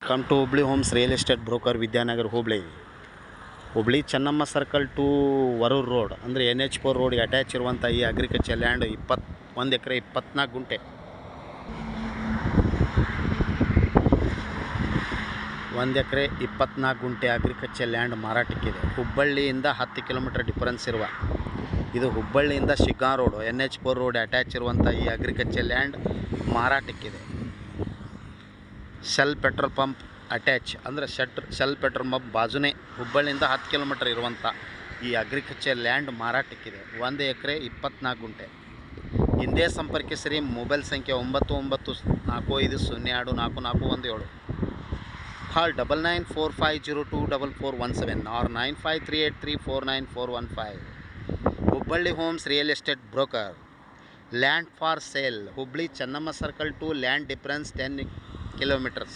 Come to Hubli homes real estate broker Vidyanagar Hubli Chennamma circle to Varur road ಅಂದರೆ NH4 ರೋಡ್ಗೆ attach ಇರುವಂಥ ಈ ಅಗ್ರಿಕಲ್ಚರ್ ಲ್ಯಾಂಡ್ 1 ಎಕರೆ 24 ಗುಂಟೆ 1 ಎಕರೆ 24 ಗುಂಟೆ ಅಗ್ರಿಕಲ್ಚರ್ ಲ್ಯಾಂಡ್ ಮಾರಾಟಕ್ಕಿದೆ. ಹುಬ್ಬಳ್ಳಿಯಿಂದ 10 ಕಿಲೋಮೀಟರ್ ಡಿಫರೆನ್ಸ್ ಇರುವ ಇದು ಹುಬ್ಬಳ್ಳಿಯಿಂದ Shiggaon road NH4 road attach ಇರುವಂಥ ಈ ಅಗ್ರಿಕಲ್ಚರ್ ಲ್ಯಾಂಡ್ ಮಾರಾಟಕ್ಕಿದೆ. ಶೆಲ್ ಪೆಟ್ರೋಲ್ ಪಂಪ್ ಅಟ್ಯಾಚ್ ಅಂದರೆ ಶೆಲ್ ಪೆಟ್ರೋಲ್ ಪಂಪ್ ಬಾಜುನೇ ಹುಬ್ಬಳ್ಳಿಯಿಂದ 10 ಕಿಲೋಮೀಟರ್ ಇರುವಂಥ ಈ ಅಗ್ರಿಕಲ್ಚರ್ ಲ್ಯಾಂಡ್ ಮಾರಾಟಕ್ಕಿದೆ. 1 ಎಕರೆ 24 ಗುಂಟೆ. ಹಿಂದೆ ಸಂಪರ್ಕಿಸಿರಿ. ಮೊಬೈಲ್ ಸಂಖ್ಯೆ 9945024417 call 9945024417 or 9538349415. Hubballi homes real estate broker. Land for sale. Hubli Chennamma circle to land difference 10 kilometers.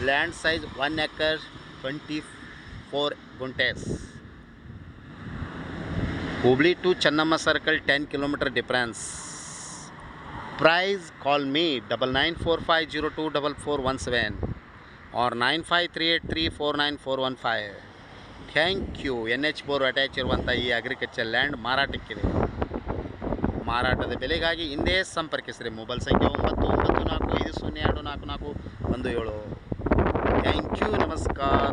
Land size 1 acre 24 guntes. Hubli to Channamma circle 10 kilometer difference. Price call me 9945024417 or 9538349415. Thank you. NH4 attach ಇರುವಂಥ ಈ agriculture land ಮಾರಾಟಕ್ಕಿದೆ. ಮಾರಾಟದ ಬೆಲೆಗಾಗಿ ಹಿಂದೆ ಸಂಪರ್ಕಿಸಿರಿ. Mobile ಸಂಖ್ಯೆ 9945024417. Thank you. ನಮಸ್ಕಾರ.